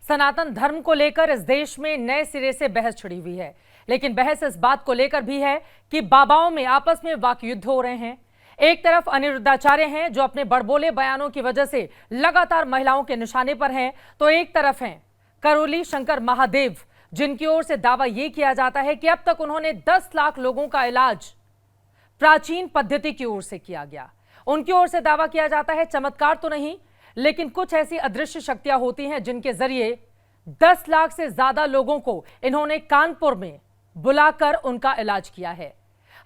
सनातन धर्म को लेकर इस देश में नए सिरे से बहस छिड़ी हुई है, लेकिन बहस इस बात को लेकर भी है कि बाबाओं में आपस में वाकयुद्ध हो रहे हैं। एक तरफ अनिरुद्धाचार्य हैं जो अपने बड़बोले बयानों की वजह से लगातार महिलाओं के निशाने पर हैं, तो एक तरफ हैं करोली शंकर महादेव, जिनकी ओर से दावा यह किया जाता है कि अब तक उन्होंने 10 लाख लोगों का इलाज प्राचीन पद्धति की ओर से किया गया। उनकी ओर से दावा किया जाता है चमत्कार तो नहीं, लेकिन कुछ ऐसी अदृश्य शक्तियां होती हैं जिनके जरिए 10 लाख से ज्यादा लोगों को इन्होंने कानपुर में बुलाकर उनका इलाज किया है।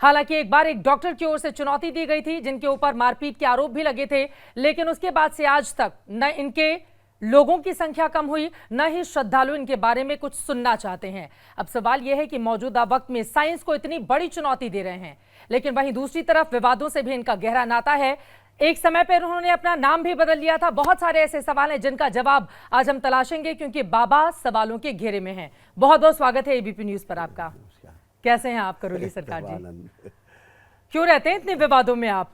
हालांकि एक बार एक डॉक्टर की ओर से चुनौती दी गई थी, जिनके ऊपर मारपीट के आरोप भी लगे थे, लेकिन उसके बाद से आज तक न इनके लोगों की संख्या कम हुई, न ही श्रद्धालु इनके बारे में कुछ सुनना चाहते हैं। अब सवाल यह है कि मौजूदा वक्त में साइंस को इतनी बड़ी चुनौती दे रहे हैं, लेकिन वहीं दूसरी तरफ विवादों से भी इनका गहरा नाता है। एक समय पर उन्होंने अपना नाम भी बदल लिया था। बहुत सारे ऐसे सवाल हैं जिनका जवाब आज हम तलाशेंगे, क्योंकि बाबा सवालों के घेरे में हैं। बहुत बहुत स्वागत है एबीपी न्यूज पर आपका। कैसे हैं आप करोली सरकार जी? क्यों रहते हैं इतने विवादों में आप?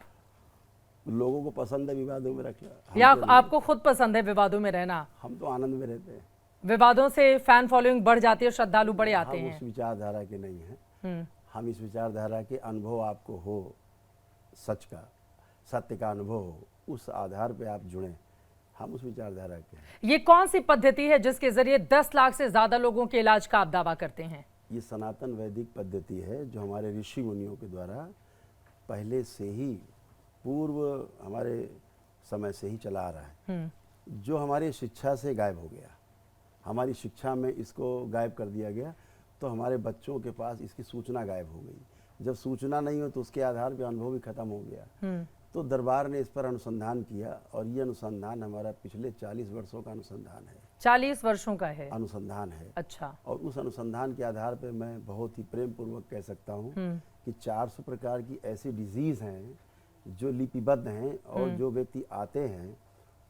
लोगों को पसंद है विवादों में रखना, या आपको खुद पसंद है विवादों में रहना? हम तो आनंद में रहते हैं। विवादों से फैन फॉलोइंग बढ़ जाती है, श्रद्धालु बढ़े आते हैं। हम उस विचारधारा के नहीं हैं। हम इस विचारधारा के अनुभव आपको हो, सच का, सत्य का अनुभव हो, उस आधार पे आप जुड़े। हम उस विचारधारा के हैं। ये कौन सी पद्धति है जिसके जरिए 10 लाख से ज्यादा लोगों के इलाज का आप दावा करते हैं? ये सनातन वैदिक पद्धति है जो हमारे ऋषि मुनियों के द्वारा पहले से ही, पूर्व हमारे समय से ही चला आ रहा है, जो हमारी शिक्षा से गायब हो गया। हमारी शिक्षा में इसको गायब कर दिया गया, तो हमारे बच्चों के पास इसकी सूचना गायब हो गई। जब सूचना नहीं हो तो उसके आधार पे अनुभव भी खत्म हो गया। तो दरबार ने इस पर अनुसंधान किया, और ये अनुसंधान हमारा पिछले 40 वर्षों का अनुसंधान है। 40 वर्षों का है अनुसंधान है। अच्छा। और उस अनुसंधान के आधार पे मैं बहुत ही प्रेम पूर्वक कह सकता हूँ कि 400 प्रकार की ऐसी डिजीज हैं जो लिपिबद्ध हैं, और जो व्यक्ति आते हैं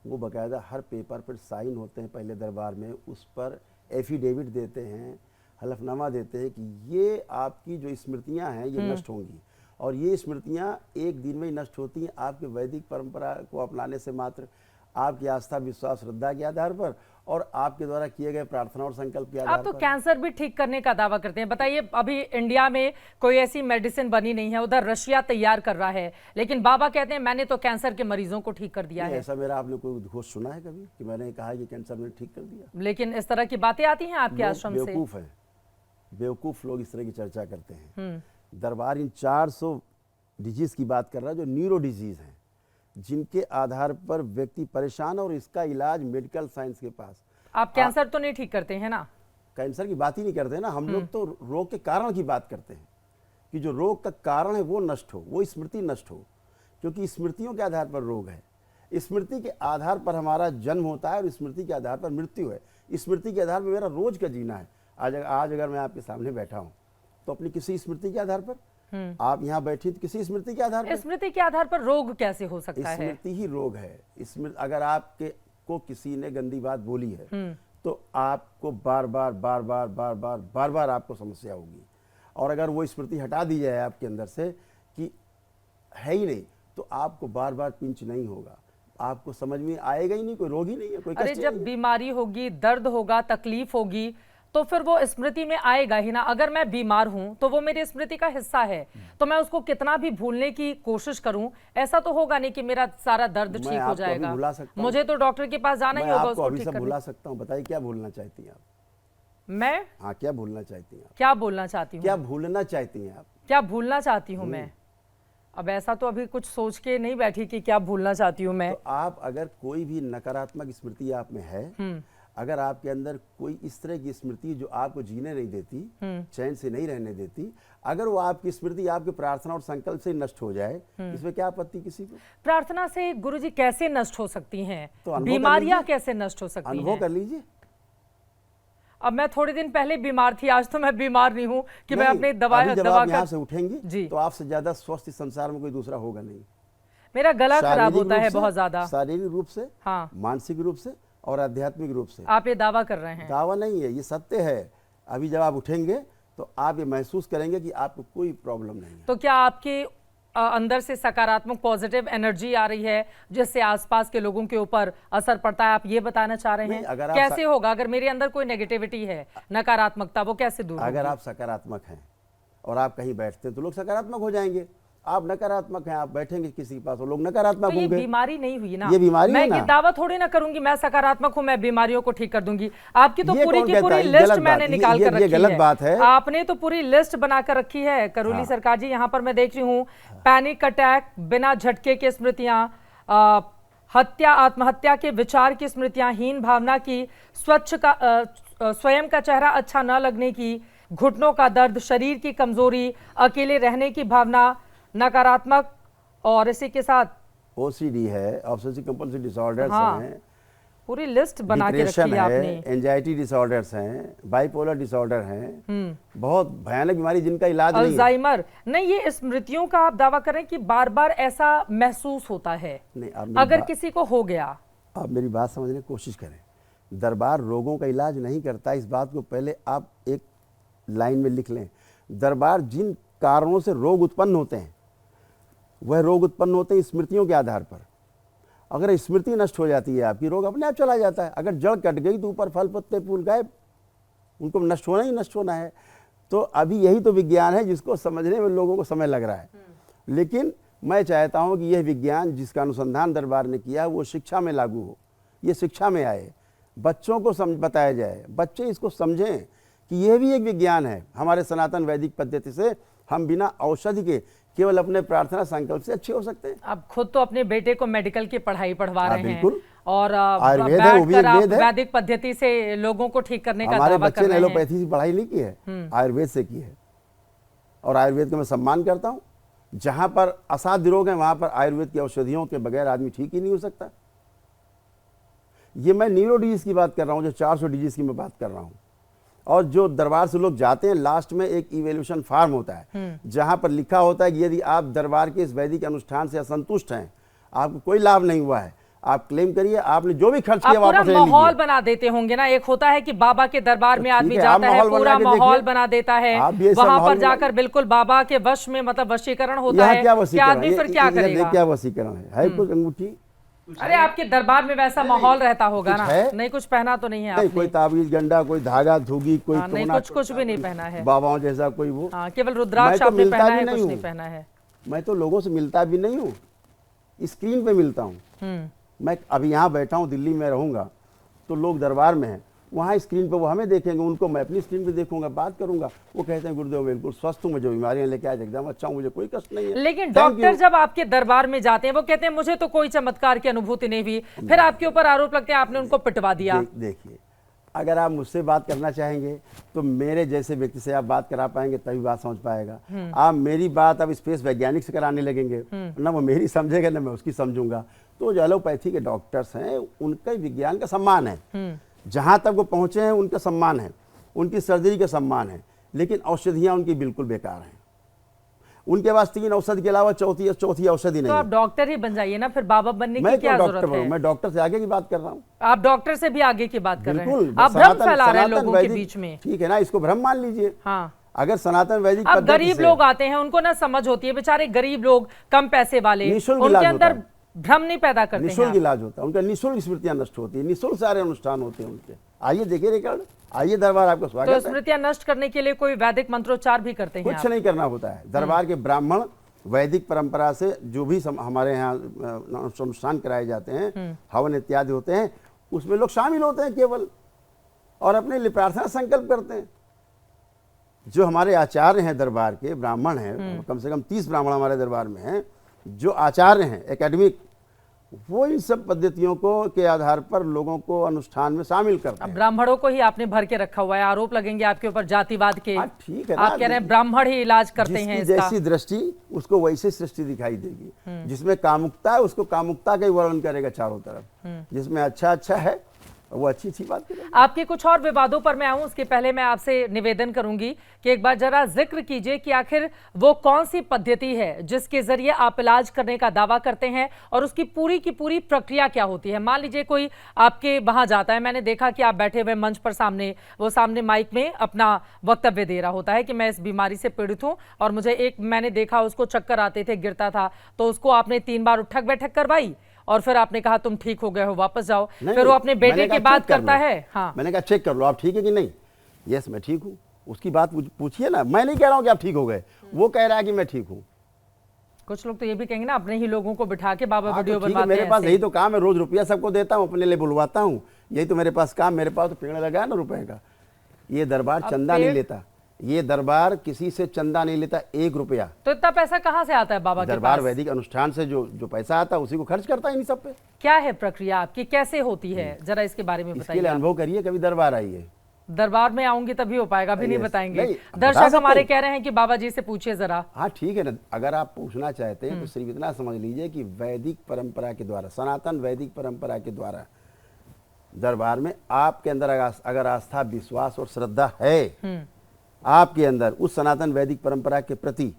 वो बकायदा हर पेपर पर साइन होते हैं पहले दरबार में, उस पर एफिडेविट देते हैं, हलफनामा देते हैं कि ये आपकी जो स्मृतियां हैं ये नष्ट होंगी, और ये स्मृतियां एक दिन में ही नष्ट होती हैं आपके वैदिक परंपरा को अपनाने से मात्र, आपकी आस्था विश्वास श्रद्धा के आधार पर, और आपके द्वारा किए गए प्रार्थना और संकल्प के आधार पर। आप तो कैंसर भी ठीक करने का दावा करते हैं। बताइए, अभी इंडिया में कोई ऐसी मेडिसिन बनी नहीं है, उधर रशिया तैयार कर रहा है, लेकिन बाबा कहते हैं मैंने तो कैंसर के मरीजों को ठीक कर दिया है। ऐसा मेरा आपने कोई घोष सुना है कभी कि मैंने कहा कि कैंसर में ठीक कर दिया? लेकिन इस तरह की बातें आती हैं आपके आश्रम से। बेवकूफ है, बेवकूफ लोग इस तरह की चर्चा करते हैं। दरबार इन 400 डिजीज की बात कर रहा है जो न्यूरो डिजीज हैं, जिनके आधार पर व्यक्ति परेशान, और इसका इलाज मेडिकल साइंस के पास। आप कैंसर तो नहीं ठीक करते हैं ना? कैंसर की बात ही नहीं करते ना हम लोग, तो रोग के कारण की बात करते हैं कि जो रोग का कारण है वो नष्ट हो, वो स्मृति नष्ट हो, क्योंकि स्मृतियों के आधार पर रोग है। स्मृति के आधार पर हमारा जन्म होता है, और स्मृति के आधार पर मृत्यु है। स्मृति के आधार पर मेरा रोज का जीना है। आज अगर मैं आपके सामने बैठा हूँ तो अपनी किसी स्मृति के आधार पर, आप यहाँ बैठी तो किसी स्मृति के आधार पर। स्मृति के आधार पर रोग कैसे हो सकता है? स्मृति ही रोग है। स्मृति, अगर आपके को किसी ने गंदी बात बोली है तो आपको बार बार आपको समस्या होगी, और अगर वो स्मृति हटा दी जाए आपके अंदर से कि है ही नहीं, तो आपको बार बार पिंच नहीं होगा, आपको समझ में आएगा ही नहीं, कोई रोग ही नहीं है, कोई कष्ट। अरे जब बीमारी होगी, दर्द होगा, तकलीफ होगी, तो फिर वो स्मृति में आएगा ही ना। अगर मैं बीमार हूं तो वो मेरी स्मृति का हिस्सा है, तो मैं उसको कितना भी भूलने की कोशिश करूं, ऐसा तो होगा नहीं कि मेरा सारा दर्द ठीक हो जाएगा। मुझे तो डॉक्टर के पास जाना ही होगा उसको ठीक करने। भुला सकता हूं। बताइए क्या भूलना चाहती हैं आप? मैं? हाँ, क्या भूलना चाहती हैं आप? क्या बोलना चाहती हूँ? क्या भूलना चाहती हैं आप? क्या भूलना चाहती हूँ मैं? अब ऐसा तो अभी कुछ सोच के नहीं बैठी कि क्या भूलना चाहती हूँ मैं। तो आप अगर कोई भी नकारात्मक स्मृति आप में है, अगर आपके अंदर कोई इस तरह की स्मृति जो आपको जीने नहीं देती, चैन से नहीं रहने देती, अगर वो आपकी स्मृति आपके प्रार्थना और संकल्प से नष्ट हो जाए, इसमें क्या आपत्ति किसी को? प्रार्थना से गुरुजी कैसे नष्ट हो सकती हैं? तो बीमारियां कैसे नष्ट हो सकती हैं? अनुभव कर लीजिए। अब मैं थोड़े दिन पहले बीमार थी, आज तो मैं बीमार नहीं हूँ कि मैं अपनी दवा यहाँ से उठेंगी तो आपसे ज्यादा स्वस्थ संसार में कोई दूसरा होगा नहीं। मेरा गला खराब होता है बहुत ज्यादा, शारीरिक रूप से, हाँ, मानसिक रूप से और आध्यात्मिक रूप से। आप ये दावा कर रहे हैं? दावा नहीं है, ये सत्य है। अभी जब आप उठेंगे तो आप ये महसूस करेंगे कि आपको कोई प्रॉब्लम नहीं है। तो क्या आपके अंदर से सकारात्मक पॉजिटिव एनर्जी आ रही है जिससे आसपास के लोगों के ऊपर असर पड़ता है, आप ये बताना चाह रहे हैं? अगर कैसे होगा अगर मेरे अंदर कोई नेगेटिविटी है, नकारात्मकता, वो कैसे दूर अगर होगी? आप सकारात्मक हैं और आप कहीं बैठते हैं तो लोग सकारात्मक हो जाएंगे। आप नकारात्मक हैं, आप बैठेंगे किसी के पास तो लोग नकारात्मक तो ये होंगे। बीमारी नहीं हुई ना, ये बीमारी मैं है ना। ये दावा थोड़ी ना करूंगी मैं सकारात्मक हूं, मैं बीमारियों को ठीक कर दूंगी। आपकी तो ये पूरी कौन की कहता पूरी है? लिस्ट गलत मैंने बात। निकाल कर ये रखी गलत है। बात है। आपने तो पूरी लिस्ट बनाकर रखी है करोली सरकार जी। यहाँ पर मैं देख रही हूँ पैनिक अटैक, बिना झटके की स्मृतियां, हत्या, आत्महत्या के विचार की स्मृतियां, हीन भावना की, स्वयं का चेहरा अच्छा न लगने की, घुटनों का दर्द, शरीर की कमजोरी, अकेले रहने की भावना, नकारात्मक, और इसी के साथ ओसीडी है, ऑब्सेसिव कंपल्सिव डिसऑर्डर्स हाँ, हैं, पूरी लिस्ट बना के डिप्रेशन रखी है है, आपने। एंजाइटी डिसऑर्डर्स हैं, बाइपोलर डिसऑर्डर हैं, बहुत भयानक बीमारी जिनका इलाज नहीं है। अल्जाइमर नहीं, ये स्मृतियों का आप दावा करें कि बार बार ऐसा महसूस होता है नहीं, अगर किसी को हो गया? आप मेरी बात समझने की कोशिश करें। दरबार रोगों का इलाज नहीं करता, इस बात को पहले आप एक लाइन में लिख लें। दरबार जिन कारणों से रोग उत्पन्न होते हैं वह रोग उत्पन्न होते हैं स्मृतियों के आधार पर। अगर स्मृति नष्ट हो जाती है आपकी, रोग अपने आप चला जाता है। अगर जड़ कट गई तो ऊपर फल पत्ते फूल गायब, उनको नष्ट होना ही नष्ट होना है। तो अभी यही तो विज्ञान है जिसको समझने में लोगों को समय लग रहा है। लेकिन मैं चाहता हूं कि यह विज्ञान जिसका अनुसंधान दरबार ने किया वो शिक्षा में लागू हो, ये शिक्षा में आए, बच्चों को बताया जाए, बच्चे इसको समझें कि यह भी एक विज्ञान है। हमारे सनातन वैदिक पद्धति से हम बिना औषधि के केवल अपने प्रार्थना संकल्प से अच्छे हो सकते हैं। आप खुद तो अपने बेटे को मेडिकल की पढ़ाई पढ़वा रहे हैं बिल्कुल। और आयुर्वेद है, वो भी एक वेद है। वैदिक पद्धति से लोगों को ठीक करने का हमारे दावा बच्चे कर ने रहे हैं। एलोपैथी से पढ़ाई नहीं की है, आयुर्वेद से की है, और आयुर्वेद का मैं सम्मान करता हूँ। जहां पर असाध्य रोग है वहां पर आयुर्वेद की औषधियों के बगैर आदमी ठीक ही नहीं हो सकता। ये मैं न्यूरो डिजीज की बात कर रहा हूँ, जो 400 डिजीज की मैं बात कर रहा हूँ। और जो दरबार से लोग जाते हैं, लास्ट में एक इवैल्यूएशन फॉर्म होता है जहां पर लिखा होता है कि यदि आप दरबार के इस वैदिक अनुष्ठान से असंतुष्ट हैं, आपको कोई लाभ नहीं हुआ है, आप क्लेम करिए, आपने जो भी खर्च किया वापस ले लीजिए। माहौल बना देते होंगे ना, एक होता है कि बाबा के दरबार में आदमी है, जाता है, पूरा माहौल देखिए। बना देता है, आप भी ऐसा वहां माहौल पर जाकर बिल्कुल बाबा के वश में, मतलब वशीकरण होता है क्या कि वशीकरण आदमी फिर क्या करेगा? क्या वशीकरण है कुछ अंगूठी? अरे आपके दरबार में वैसा माहौल रहता होगा ना? नहीं, कुछ पहना तो नहीं है नहीं, आपने? कोई ताबीज गंडा, कोई धागा धुगी, कोई नहीं, कुछ भी नहीं पहना है। बाबाओं जैसा कोई वो। केवल रुद्राक्ष आपने पहना है, कुछ नहीं पहना है। मैं तो लोगों से मिलता भी नहीं हूँ, स्क्रीन पे मिलता हूँ। मैं अभी यहाँ बैठा हूँ, दिल्ली में रहूंगा तो लोग दरबार में हैं, वहाँ स्क्रीन पे वो हमें देखेंगे, उनको मैं अपनी स्क्रीन पे देखूंगा, बात करूंगा, वो कहते हैं गुरुदेव बिल्कुल स्वस्थ हूँ, मैं जो बीमारियां लेके आए एकदम अच्छा हूँ, मुझे कोई कष्ट नहीं है। लेकिन डॉक्टर जब आपके दरबार में जाते हैं वो कहते हैं मुझे तो कोई चमत्कार की अनुभूति नहीं हुई, फिर आपके ऊपर आरोप लगते हैं आपने उनको पिटवा दिया। देखिए, अगर आप मुझसे बात करना चाहेंगे तो मेरे जैसे व्यक्ति से आप बात करा पाएंगे, तभी बात समझ पाएगा। आप मेरी बात अब स्पेस वैज्ञानिक से कराने लगेंगे, ना वो मेरी समझेगा ना मैं उसकी समझूंगा। तो जो एलोपैथी के डॉक्टर्स हैं उनका विज्ञान का सम्मान है, जहां तक वो पहुंचे हैं उनका सम्मान है, उनकी सर्जरी का सम्मान है, लेकिन औषधियां उनकी बिल्कुल बेकार हैं। उनके पास 3 औषधि के अलावा चौथी औषधि नहीं। तो आप डॉक्टर ही बन जाइए ना, फिर बाबा बनने की क्या जरूरत है? मैं डॉक्टर से आगे की बात कर रहा हूँ। आप डॉक्टर से भी आगे की बात कर रहे हैं, बिल्कुल। आप भ्रम फैला रहे हैं लोगों के बीच में। ठीक है ना, इसको भ्रम मान लीजिए। हाँ, अगर सनातन वैदिक अब गरीब लोग आते हैं, उनको ना समझ होती है, बेचारे गरीब लोग, कम पैसे वाले, उनके अंदर भ्रम नहीं पैदा करते हैं। निःशुल्क इलाज होता है उनका, निःशुल्क स्मृतियां नष्ट होती है, निःशुल्क सारे अनुष्ठान होते हैं उनके। आइए देखिए रिकॉर्ड, आइए दरबार, आपका स्वागत है। तो स्मृतियां नष्ट करने के लिए कोई वैदिक मंत्रोच्चार भी करते हैं? कुछ नहीं करना होता है। दरबार के ब्राह्मण वैदिक परंपरा से जो भी हमारे यहाँ अनुष्ठान कराए जाते हैं, हवन इत्यादि होते हैं, उसमें लोग शामिल होते हैं केवल, और अपने लिए प्रार्थना संकल्प करते हैं। जो हमारे आचार्य हैं दरबार के, ब्राह्मण हैं, कम से कम 30 ब्राह्मण हमारे दरबार में हैं, जो आचार्य हैं एकेडमिक, वो इन सब पद्धतियों को के आधार पर लोगों को अनुष्ठान में शामिल करते हैं। ब्राह्मणों को ही आपने भर के रखा हुआ है, आरोप लगेंगे आपके ऊपर जातिवाद के। ठीक है, आप कह रहे हैं ब्राह्मण ही इलाज करते हैं इसका। जैसी दृष्टि उसको वैसी सृष्टि दिखाई देगी। जिसमें कामुकता है उसको कामुकता का ही वर्णन करेगा चारों तरफ, जिसमें अच्छा अच्छा है वो अच्छी बात करेंगे। आपके कुछ और विवादों पर मैं आऊं उसके पहले मैं आपसे निवेदन करूंगी कि एक बार जरा जिक्र कीजिए कि आखिर वो कौन सी पद्धति है जिसके जरिए आप इलाज करने का दावा करते हैं और उसकी पूरी की पूरी प्रक्रिया क्या होती है। मान लीजिए कोई आपके वहां जाता है, मैंने देखा कि आप बैठे हुए मंच पर सामने माइक में अपना वक्तव्य दे रहा होता है कि मैं इस बीमारी से पीड़ित हूं और मुझे मैंने देखा उसको चक्कर आते थे, गिरता था, तो उसको आपने 3 बार उठक बैठक करवाई और फिर आपने कहा तुम ठीक हो गए हो, वापस जाओ। फिर वो अपने बेटे की बात करता है। हाँ, मैंने कहा चेक कर लो आप ठीक है कि नहीं। यस मैं ठीक हूँ, उसकी बात पूछिए ना। मैं नहीं कह रहा हूँ कि आप ठीक हो गए, वो कह रहा है कि मैं ठीक हूँ। कुछ लोग तो ये भी कहेंगे ना अपने ही लोगों को बिठा के बाबा वीडियो तो ठीक है, बनवाते हैं। मेरे पास यही तो काम है, रोज रुपया सबको देता हूँ, अपने लिए बुलवाता हूँ, यही तो मेरे पास काम। मेरे पास तो पेड़ लगा है ना रुपए का। ये दरबार चंदा नहीं लेता, ये दरबार किसी से चंदा नहीं लेता 1 रुपया। तो इतना पैसा कहाँ से आता है बाबा के दरबार पास? वैदिक अनुष्ठान से जो पैसा आता है उसी को खर्च करता है इन सब पे। क्या है प्रक्रिया आपकी, कैसे होती है, जरा इसके बारे में इसके लिए बताइए। अनुभव करिए, कभी दरबार आइए। दरबार में आऊंगी तभी हो पाएगा, अभी नहीं बताएंगे। नहीं, दर्शक हमारे कह रहे हैं कि बाबा जी से पूछिए जरा। हाँ ठीक है ना, अगर आप पूछना चाहते हैं तो सिर्फ इतना समझ लीजिए कि वैदिक परंपरा के द्वारा, सनातन वैदिक परंपरा के द्वारा दरबार में आपके अंदर अगर आस्था, विश्वास और श्रद्धा है आपके अंदर उस सनातन वैदिक परंपरा के प्रति,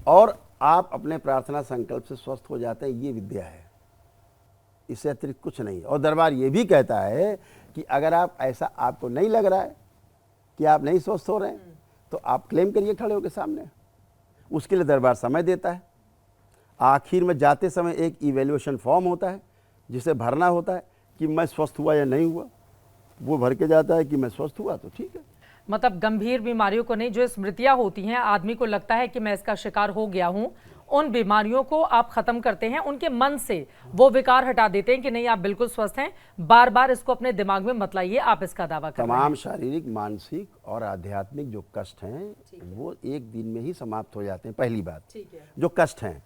और आप अपने प्रार्थना संकल्प से स्वस्थ हो जाते हैं, ये विद्या है, इससे अतिरिक्त कुछ नहीं। और दरबार ये भी कहता है कि अगर आप ऐसा आपको नहीं लग रहा है कि आप नहीं स्वस्थ हो रहे हैं तो आप क्लेम करिए खड़े होकर सामने। उसके लिए दरबार समय देता है। आखिर में जाते समय एक इवैल्यूएशन फॉर्म होता है जिसे भरना होता है कि मैं स्वस्थ हुआ या नहीं हुआ। वो भर के जाता है कि मैं स्वस्थ हुआ तो ठीक है। मतलब गंभीर बीमारियों को नहीं, जो स्मृतियां होती हैं, आदमी को लगता है कि मैं इसका शिकार हो गया हूं, उन बीमारियों को आप खत्म करते हैं, उनके मन से वो विकार हटा देते हैं कि नहीं आप बिल्कुल स्वस्थ हैं। बार बार इसको अपने दिमाग में मत लाइए, आप इसका दावा कर रहे हैं। तमाम शारीरिक, मानसिक और आध्यात्मिक जो कष्ट हैं वो एक दिन में ही समाप्त हो जाते हैं, पहली बात जो कष्ट हैं।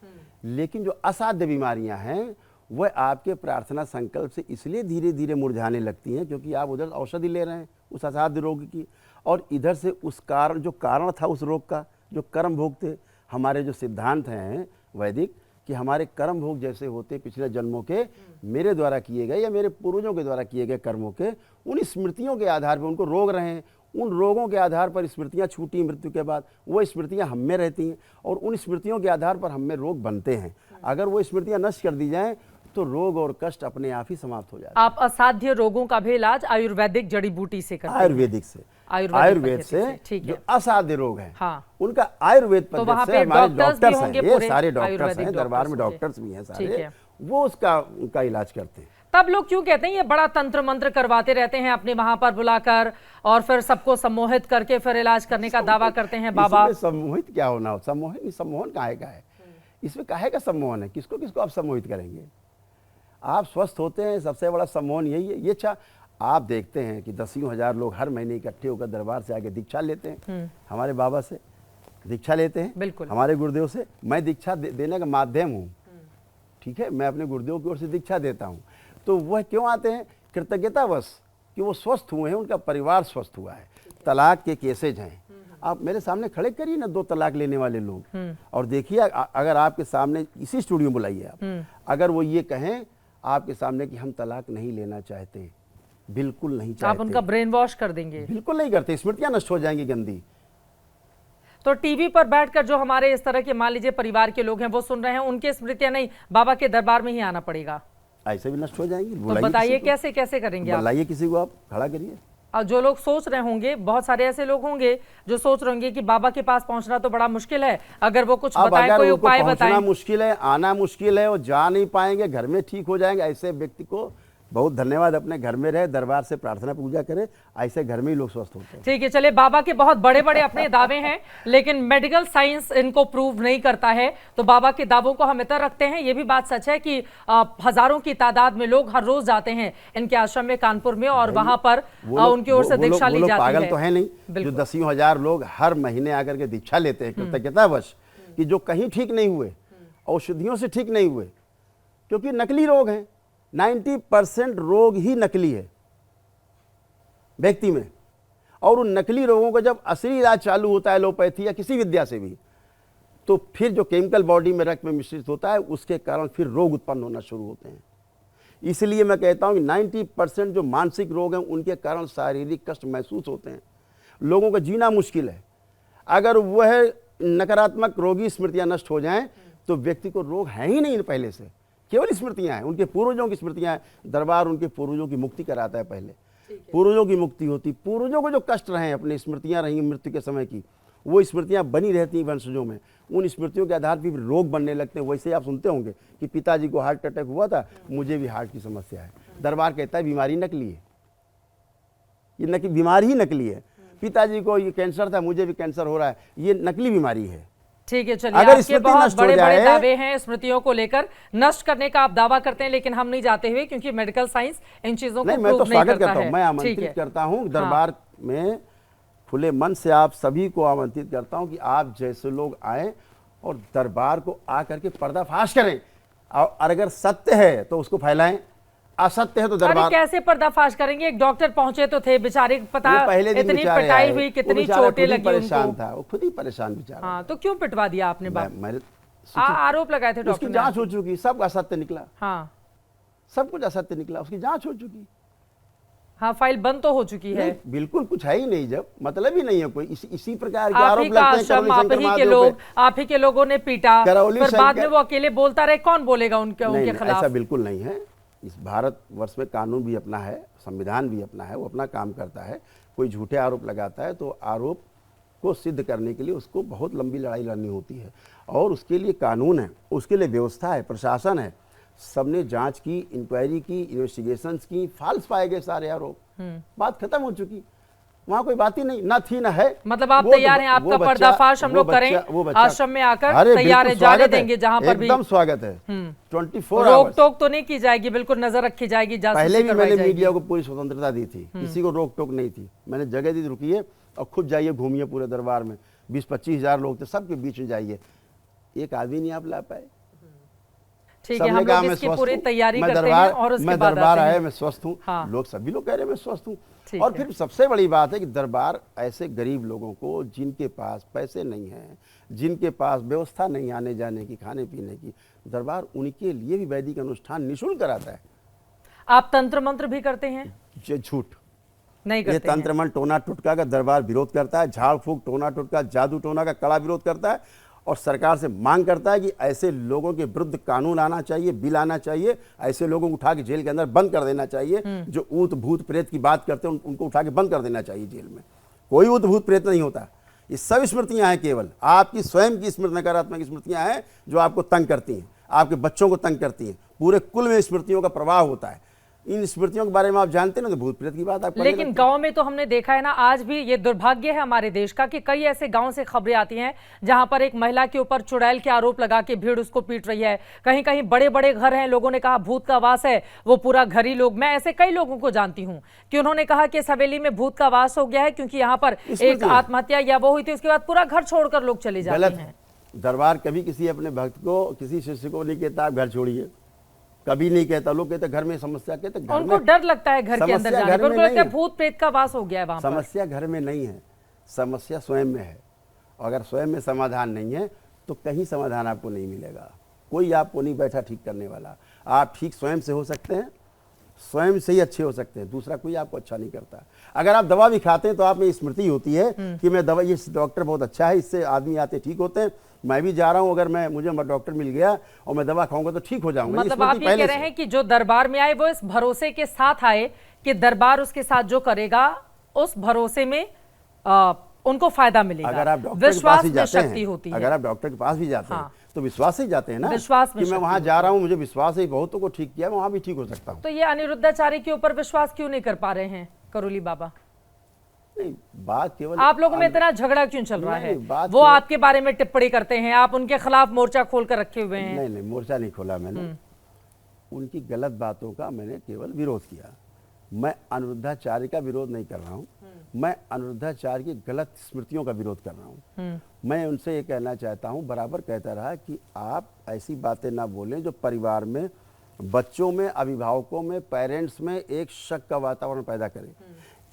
लेकिन जो असाध्य बीमारियां हैं वह आपके प्रार्थना संकल्प से इसलिए धीरे धीरे मुरझाने लगती हैं क्योंकि आप उधर औषधि ले रहे हैं उस असाध्य रोग की, और इधर से उस कारण था उस रोग का, जो कर्म भोग थे। हमारे जो सिद्धांत हैं वैदिक कि हमारे कर्म भोग जैसे होते पिछले जन्मों के, मेरे द्वारा किए गए या मेरे पूर्वजों के द्वारा किए गए कर्मों के, उन स्मृतियों के आधार पर उनको रोग रहे हैं, उन रोगों के आधार पर स्मृतियां छूटी मृत्यु के बाद, वो स्मृतियां हम में रहती हैं और उन स्मृतियों के आधार पर हम में रोग बनते हैं। अगर वो स्मृतियां नष्ट कर दी जाएं तो रोग और कष्ट अपने आप ही समाप्त हो जाते हैं। आप असाध्य रोगों का भी इलाज आयुर्वेदिक जड़ी बूटी से करते हैं? आयुर्वेदिक से, आयुर्वेद से ठीक जो है। असाध्य रोग हैं हाँ, उनका आयुर्वेद तो पद्धति वहाँ से पे हमारे डॉक्टर्स भी डॉक्टर्स हैं, होंगे ये पूरे सारे डॉक्टर्स आयुर्वेदिक हैं, दरबार में डॉक्टर्स डॉक्टर्स भी हैं ठीक सारे, है। वो उनका इलाज करते हैं। तब लोग क्यों कहते हैं ये बड़ा तंत्र मंत्र करवाते रहते हैं अपने वहां पर बुलाकर और फिर सबको सम्मोहित करके फिर इलाज करने का दावा करते हैं बाबा? इसमें सम्मोहित क्या होना हो? सम्मोहन काहे का है? इसमें काहे का सम्मोहन है? किसको किसको आप सम्मोहित करेंगे? आप स्वस्थ होते हैं, सबसे बड़ा सम्मोहन यही है। ये अच्छा आप देखते हैं कि 10,000 लोग हर महीने इकट्ठे होकर दरबार से आके दीक्षा लेते हैं, हमारे बाबा से दीक्षा लेते हैं, बिल्कुल हमारे गुरुदेव से। मैं दीक्षा देने का माध्यम हूँ, ठीक है, मैं अपने गुरुदेव की ओर से दीक्षा देता हूँ। तो वह क्यों आते हैं? कृतज्ञतावश कि वो स्वस्थ हुए हैं, उनका परिवार स्वस्थ हुआ है। तलाक के केसेज हैं, आप मेरे सामने खड़े करिए ना 2 तलाक लेने वाले लोग और देखिए, अगर आपके सामने इसी स्टूडियो में बुलाइए आप, अगर वो ये कहें आपके सामने कि हम तलाक नहीं लेना चाहते, बिल्कुल नहीं चाहते, आप उनका ब्रेन वॉश कर देंगे? बिल्कुल नहीं करते, स्मृतियां नष्ट हो जाएंगी गंदी। तो टीवी पर बैठकर जो हमारे इस तरह के मान लीजिए परिवार के लोग हैं वो सुन रहे हैं, उनके स्मृतियां नहीं, बाबा के दरबार में ही आना पड़ेगा, ऐसे भी नष्ट हो जाएंगी। तो बताइए कैसे कैसे करेंगे आप? बुलाइए किसी को, आप खड़ा करिए। और जो लोग सोच रहे होंगे, बहुत सारे ऐसे लोग होंगे जो सोच रहे होंगे कि बाबा के पास पहुंचना तो बड़ा मुश्किल है, अगर वो कुछ बताएं, कोई उपाय बताएं। मुश्किल है, आना मुश्किल है, वो जा नहीं पाएंगे, घर में ठीक हो जाएंगे, ऐसे व्यक्ति को बहुत धन्यवाद, अपने घर में रहे, दरबार से प्रार्थना पूजा करे, ऐसे घर में ही लोग स्वस्थ होते हैं। ठीक है, चलिए, बाबा के बहुत बड़े बड़े अपने दावे हैं लेकिन मेडिकल साइंस इनको प्रूव नहीं करता है, तो बाबा के दावों को हम इतर रखते हैं। ये भी बात सच है कि हजारों की तादाद में लोग हर रोज जाते हैं इनके आश्रम में कानपुर में और वहां पर उनकी ओर से दीक्षा ली जाती है। पागल तो है नहीं जो 10,000 लोग हर महीने आकर के दीक्षा लेते हैं कृतज्ञतावश, कि जो कहीं ठीक नहीं हुए, औषधियों से ठीक नहीं हुए, क्योंकि नकली रोग हैं। 90% रोग ही नकली है व्यक्ति में, और उन नकली रोगों का जब असली इलाज चालू होता है एलोपैथी या किसी विद्या से भी, तो फिर जो केमिकल बॉडी में रक्त में मिश्रित होता है उसके कारण फिर रोग उत्पन्न होना शुरू होते हैं। इसलिए मैं कहता हूँ कि 90% जो मानसिक रोग हैं उनके कारण शारीरिक कष्ट महसूस होते हैं, लोगों का जीना मुश्किल है। अगर वह नकारात्मक रोगी स्मृतियां नष्ट हो जाएं तो व्यक्ति को रोग है ही नहीं पहले से, केवल स्मृतियां हैं, उनके पूर्वजों की स्मृतियां हैं। दरबार उनके पूर्वजों की मुक्ति कराता है, पहले पूर्वजों की मुक्ति होती, पूर्वजों को जो कष्ट रहे अपनी स्मृतियां रही मृत्यु के समय की, वो स्मृतियां बनी रहती हैं वंशजों में। उन स्मृतियों के आधार पर रोग बनने लगते हैं। वैसे आप सुनते होंगे कि पिताजी को हार्ट अटैक हुआ था, मुझे भी हार्ट की समस्या है। दरबार कहता है बीमारी नकली है, ये बीमारी ही नकली है। पिताजी को ये कैंसर था, मुझे भी कैंसर हो रहा है, ये नकली बीमारी है। ठीक है, चलिए, आपके बहुत बड़े बड़े दावे हैं स्मृतियों को लेकर, नष्ट करने का आप दावा करते हैं, लेकिन हम नहीं जाते हुए, क्योंकि मेडिकल साइंस इन चीजों को मैं तो स्वागत करता हूं, मैं ठीक आमंत्रित है। करता हूं दरबार में, खुले मन से आप सभी को आमंत्रित करता हूं कि आप जैसे लोग आए और दरबार को आकर के पर्दाफाश करें, और अगर सत्य है तो उसको फैलाएं, असत्य है तो दरबार। कैसे पर्दाफाश करेंगे? एक डॉक्टर पहुंचे तो थे बेचारे, पता इतनी पिटाई हुई, कितनी चोटें लगी परेशान था, वो खुद ही परेशान बेचारा। हाँ, तो क्यों पिटवा दिया आपने? आरोप लगाए थे डॉक्टर, उसकी जांच हो चुकी, सब असत्य निकला। हाँ, सब कुछ असत्य निकला, उसकी जांच हो चुकी। हाँ, फाइल बंद तो हो चुकी है। बिल्कुल कुछ है ही नहीं, जब मतलब ही नहीं है कोई। इसी प्रकार के आप आरोप ही का लगते हैं। आश्रम, आप ही के लोगों ने पीटा, फिर बाद में वो अकेले बोलता रहे, कौन बोलेगा उनके खिलाफ? ऐसा बिल्कुल नहीं है। इस भारत वर्ष में कानून भी अपना है, संविधान भी अपना है, वो अपना काम करता है। कोई झूठे आरोप लगाता है तो आरोप को सिद्ध करने के लिए उसको बहुत लंबी लड़ाई लड़नी होती है, और उसके लिए कानून है, उसके लिए व्यवस्था है, प्रशासन है। सबने जांच की, इंक्वायरी की, इन्वेस्टिगेशंस की, फॉल्स पाए गए सारे आरोप, बात खत्म हो चुकी। वहां कोई बात ही नहीं, ना थी ना है। मतलब आप तैयार हैं, आपका पर्दाफाश हम लोग करें, आश्रम में आकर तैयार है, जाने देंगे जहां पर भी। एकदम स्वागत है। 24 रोक टोक तो नहीं की जाएगी, बिल्कुल नजर रखी जाएगी। पहले भी मैंने मीडिया को पूरी स्वतंत्रता दी थी, किसी को रोक टोक नहीं थी। मैंने जगह दी, रुकिए और खुद जाइए, घूमिए पूरे दरबार में। 20-25 हजार लोग थे, सबके बीच में जाइए, एक आदमी नहीं आप ला पाए। ठीक है, हम लोग इसकी पूरी तैयारी करते हैं और उसके बाद दरबार आए, मैं स्वस्थ हूँ। हाँ। लोग, सभी लोग कह रहे हैं मैं स्वस्थ हूँ। और फिर सबसे बड़ी बात है कि दरबार ऐसे गरीब लोगों को, जिनके पास पैसे नहीं हैं, जिनके पास व्यवस्था नहीं आने जाने की, खाने पीने की, दरबार उनके लिए भी वैदिक अनुष्ठान निःशुल्क कराता है। आप तंत्र मंत्र भी करते हैं? झूठ नहीं करते। ये तंत्र मंत्र टोना टुटका का दरबार विरोध करता है, झाड़ फूक टोना टुटका जादू टोना का कड़ा विरोध करता है, और सरकार से मांग करता है कि ऐसे लोगों के विरुद्ध कानून आना चाहिए, बिल आना चाहिए। ऐसे लोगों को उठा के जेल के अंदर बंद कर देना चाहिए। जो ऊत भूत प्रेत की बात करते हैं उनको उठा के बंद कर देना चाहिए जेल में। कोई ऊत भूत प्रेत नहीं होता, ये सब स्मृतियां हैं, केवल आपकी स्वयं की स्मृति, नकारात्मक स्मृतियां हैं जो आपको तंग करती हैं, आपके बच्चों को तंग करती हैं। पूरे कुल में स्मृतियों का प्रवाह होता है। इन स्मृतियों के बारे में आप जानते ना, तो भूत प्रेत की बात आप। लेकिन गांव में तो हमने देखा है ना, आज भी ये दुर्भाग्य है हमारे देश का कि कई ऐसे गांव से खबरें आती हैं जहां पर एक महिला के ऊपर चुड़ैल के आरोप लगा के भीड़ उसको पीट रही है। कहीं कहीं बड़े बड़े घर हैं, लोगों ने कहा भूत का वास है, वो पूरा घर ही लोग। मैं ऐसे कई लोगों को जानती हूं कि उन्होंने कहा कि इस हवेली में भूत का वास हो गया है, क्योंकि यहाँ पर एक आत्महत्या या वो हुई थी, उसके बाद पूरा घर छोड़कर लोग चले जाते हैं। दरबार कभी किसी अपने भक्त को, किसी शिष्य को नहीं कहता आप घर छोड़िए, कभी नहीं कहता। लोग कहते घर में समस्या, कहते घर उनको डर लगता है घर के अंदर जाने पर, उनको लगता है भूत प्रेत का वास हो गया है वहां पर। समस्या घर में नहीं है, समस्या स्वयं में है। अगर स्वयं में समाधान नहीं है तो कहीं समाधान आपको नहीं मिलेगा। कोई आपको नहीं बैठा ठीक करने वाला। आप ठीक स्वयं से हो सकते हैं, स्वयं से ही अच्छे हो सकते हैं, दूसरा कोई आपको अच्छा नहीं करता। अगर आप दवा भी खाते हैं तो आप में स्मृति होती है कि मैं दवा, ये डॉक्टर बहुत अच्छा है, इससे आदमी आते ठीक होते हैं, मैं भी जा रहा हूं, अगर मुझे डॉक्टर मिल गया और मैं दवा खाऊंगा तो ठीक हो जाऊंगा। मतलब आप ये कह रहे हैं कि जो दरबार में आए वो इस भरोसे के साथ आए कि दरबार उसके साथ जो करेगा, उस भरोसे में उनको फायदा मिलेगा। अगर आप डॉक्टर के पास भी जाते हैं, अगर आप डॉक्टर के पास भी जाते हैं तो विश्वास से जाते हैं ना, विश्वास कि मैं वहां जा रहा हूं, मुझे विश्वास है बहुतों को ठीक किया, मैं वहां भी ठीक हो सकता हूं। तो ये अनिरुद्धाचार्य के ऊपर विश्वास क्यों नहीं कर पा रहे हैं करोली बाबा? नहीं, बात केवल आप लोगों में इतना झगड़ा क्यों चल रहा है? वो आपके बारे में टिप्पणी करते हैं, आप उनके खिलाफ मोर्चा खोल कर रखे हुए हैं। नहीं, मोर्चा नहीं खोला मैंने, उनकी गलत बातों का मैंने केवल विरोध किया। मैं अनिरुद्धाचार्य का विरोध नहीं कर रहा हूँ, मैं अनिरुद्धाचार्य की गलत स्मृतियों का विरोध कर रहा हूँ। मैं उनसे ये कहना चाहता हूँ, बराबर कहता रहा कि आप ऐसी बातें ना बोलें जो परिवार में, बच्चों में, अभिभावकों में, पेरेंट्स में एक शक का वातावरण पैदा करे,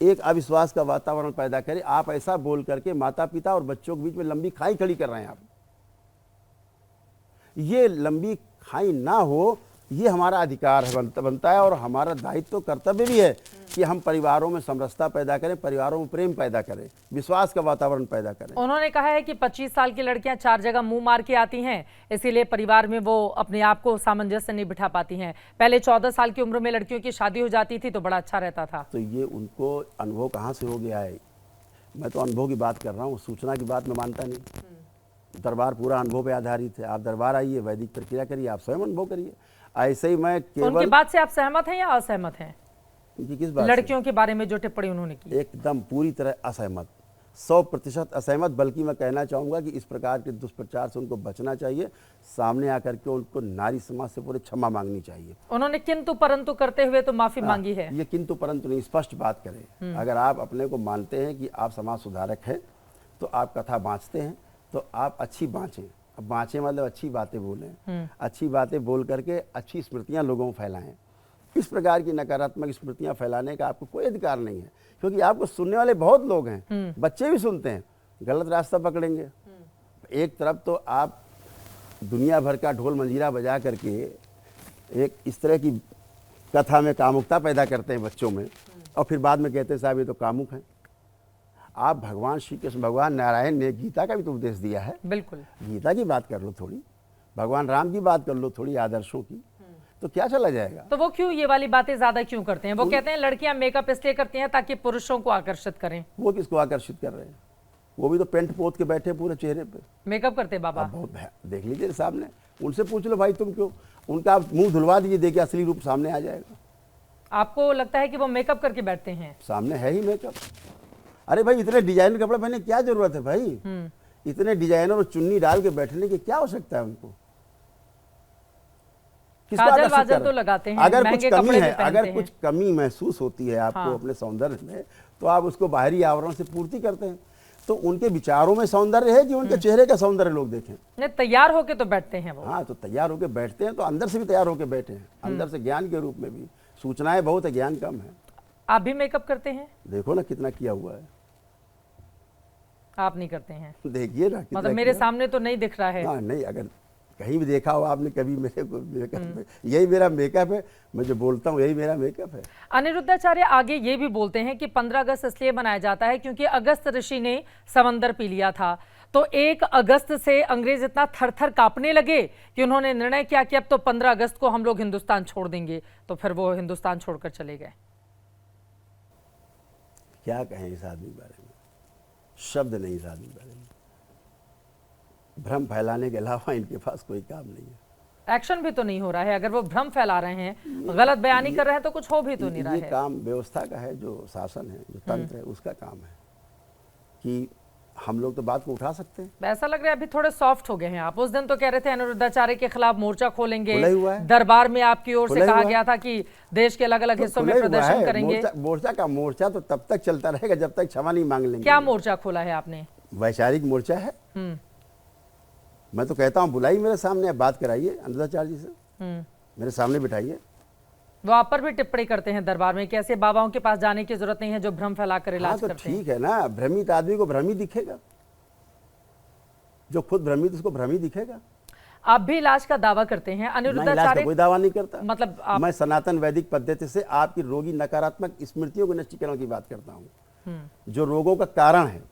एक अविश्वास का वातावरण पैदा करे। आप ऐसा बोल करके माता पिता और बच्चों के बीच में लंबी खाई खड़ी कर रहे हैं। आप ये लंबी खाई ना हो, ये हमारा अधिकार है, बनता है, और हमारा दायित्व कर्तव्य भी है कि हम परिवारों में समरसता पैदा करें, परिवारों में प्रेम पैदा करें, विश्वास का वातावरण पैदा करें। उन्होंने कहा है कि 25 साल की लड़कियां 4 जगह मुंह मार के आती हैं, इसीलिए परिवार में वो अपने आप को सामंजस्य नहीं बिठा पाती हैं। पहले 14 साल की उम्र में लड़कियों की शादी हो जाती थी तो बड़ा अच्छा रहता था। तो ये उनको अनुभव कहाँ से हो गया है? मैं तो अनुभव की बात कर रहा हूँ, सूचना की बात मैं मानता नहीं। दरबार पूरा अनुभव पे आधारित है। आप दरबार आइए, वैदिक प्रक्रिया करिए, आप स्वयं अनुभव करिए। ऐसे ही मैं उनकी केवल बात से आप सहमत हैं या असहमत हैं? उनकी किस बात लड़कियों के बारे में जो टिप्पणी उन्होंने की। एकदम पूरी तरह असहमत, 100% असहमत। बल्कि मैं कहना चाहूँगा कि इस प्रकार के दुष्प्रचार से उनको बचना चाहिए। सामने आकर के उनको नारी समाज से पूरे क्षमा मांगनी चाहिए। उन्होंने किंतु परंतु करते हुए तो माफी मांगी है। ये किंतु परंतु नहीं, स्पष्ट बात करें। अगर आप अपने को मानते हैं कि आप समाज सुधारक हैं, तो आप कथा बाँचते हैं, तो आप अच्छी बाँचें। अब बाँचें मतलब अच्छी बातें बोलें, अच्छी बातें बोल करके अच्छी स्मृतियाँ लोगों को फैलाएं। इस प्रकार की नकारात्मक स्मृतियाँ फैलाने का आपको कोई अधिकार नहीं है, क्योंकि आपको सुनने वाले बहुत लोग हैं, बच्चे भी सुनते हैं, गलत रास्ता पकड़ेंगे। एक तरफ तो आप दुनिया भर का ढोल मंजीरा बजा करके एक इस तरह की कथा में कामुकता पैदा करते हैं बच्चों में, और फिर बाद में कहते हैं साहब ये तो कामुक हैं। आप भगवान श्री कृष्ण, भगवान नारायण ने गीता का भी तो उपदेश दिया है। बिल्कुल, गीता की बात कर लो थोड़ी, भगवान राम की बात कर लो थोड़ी, आदर्शों की, तो क्या चला जाएगा? तो वो क्यों ये वाली बातें ज्यादा क्यों करते हैं? वो कहते हैं लड़कियां मेकअप इसलिए करती हैं ताकि पुरुषों को आकर्षित करें। वो किसको आकर्षित कर रहे हैं? वो भी तो पेंट पोत के बैठे पूरे चेहरे पे। मेकअप करते बाबा? बहुत देख लीजिए सामने, उनसे पूछ लो भाई तुम क्यों, उनका आप मुंह धुलवा दीजिए, देखिए असली रूप सामने आ जाएगा। आपको लगता है कि वो मेकअप करके बैठते हैं? सामने है ही मेकअप। अरे भाई इतने डिजाइनर कपड़े पहनने की क्या जरूरत है भाई? इतने डिजाइनर और चुन्नी डाल के बैठने की क्या आवश्यकता है उनको? काजल वाजल तो लगाते हैं, अगर कुछ महंगे कमी कपड़े है, भी पहनते अगर हैं। कुछ कमी महसूस होती है आपको अपने सौंदर्य में, तो आप उसको बाहरी आवरण से पूर्ति करते हैं। तो उनके विचारों में सौंदर्य है कि उनके चेहरे का सौंदर्य लोग देखें? नहीं, तैयार होके तो बैठते हैं वो। हाँ, तो तैयार होके बैठते हैं, तो अंदर से भी तैयार होके बैठे हैं, अंदर से ज्ञान के रूप में भी। सूचनाएं बहुत है, ज्ञान कम है। आप भी मेकअप करते हैं? देखो ना कितना किया हुआ है। आप नहीं करते हैं? देखिए ना, मतलब मेरे सामने तो नहीं दिख रहा है। हाँ, नहीं, अगर कहीं भी देखा हो आपने कभी मेरे को मेकअप में, यही मेरा मेकअप है, मैं जो बोलता हूँ यही मेरा मेकअप है। अनिरुद्धाचार्य आगे ये भी बोलते हैं कि 15 अगस्त इसलिए मनाया जाता है क्योंकि अगस्त ऋषि ने समंदर पी लिया था। तो 1 अगस्त से अंग्रेज इतना थर-थर कांपने लगे कि उन्होंने निर्णय किया कि अब तो 15 अगस्त को हम लोग हिंदुस्तान छोड़ देंगे। तो फिर वो हिंदुस्तान छोड़कर चले गए। क्या कहें इस आदमी के बारे में, शब्द नहीं इस आदमी के बारे में। भ्रम फैलाने के अलावा इनके पास कोई काम नहीं है। एक्शन भी तो नहीं हो रहा है। अगर वो भ्रम फैला रहे हैं, गलत बयानी कर रहे हैं, तो कुछ हो भी तो नहीं रहा ये है। काम व्यवस्था का है, जो शासन है, जो तंत्र है, उसका काम है कि हम लोग तो बात को उठा सकते हैं। ऐसा लग रहा है अभी थोड़े सॉफ्ट हो गए हैं आप। उस दिन तो कह रहे थे अनिरुद्धाचार्य के खिलाफ मोर्चा खोलेंगे, खुला ही हुआ है। दरबार में आपकी ओर से खुला ही कहा हुआ गया था कि देश के अलग अलग तो हिस्सों में खुला ही हुआ प्रदर्शन है। करेंगे। मोर्चा तो तब तक चलता रहेगा जब तक क्षमा नहीं मांग लेंगे। क्या मोर्चा खोला है आपने? वैचारिक मोर्चा है। मैं तो कहता हूँ बुलाइए मेरे सामने, आप बात कराइए अनिरुद्धाचार्य जी से, मेरे सामने बिठाइए। वो आप पर भी टिप्पणी करते हैं दरबार में कि ऐसे बाबाओं के पास जाने की जरूरत नहीं है जो भ्रम फैलाकर इलाज तो करते हैं। ठीक है ना, भ्रमित आदमी को भ्रम ही दिखेगा, जो खुद भ्रमित उसको भ्रम ही दिखेगा। आप भी इलाज का दावा करते हैं? मैं इलाज का अनिरुद्धाचार्य कोई दावा नहीं करता। मतलब मैं सनातन वैदिक पद्धति से आपकी रोगी नकारात्मक स्मृतियों के नष्टीकरण की बात करता हूँ। जो रोगों का कारण है,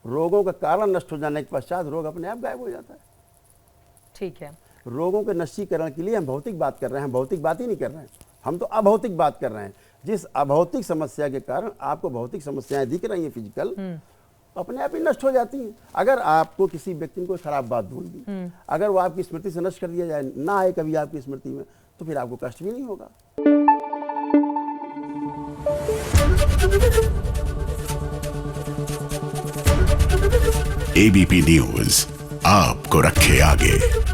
रोगों का कारण नष्ट हो जाने के पश्चात रोग अपने आप गायब हो जाता है। ठीक है, रोगों के नष्टीकरण के लिए हम भौतिक बात कर रहे हैं, हम भौतिक बात ही नहीं कर रहे हैं, हम तो अभौतिक बात कर रहे हैं। जिस अभौतिक समस्या के कारण आपको भौतिक समस्याएं दिख रही हैं फिजिकल, अपने आप ही नष्ट हो जाती हैं। अगर आपको किसी व्यक्ति ने कोई खराब बात बोल दी, अगर वो आपकी स्मृति से नष्ट कर दिया जाए, ना आए कभी आपकी स्मृति में, तो फिर आपको कष्ट भी नहीं होगा। एबीपी न्यूज आपको रखे आगे।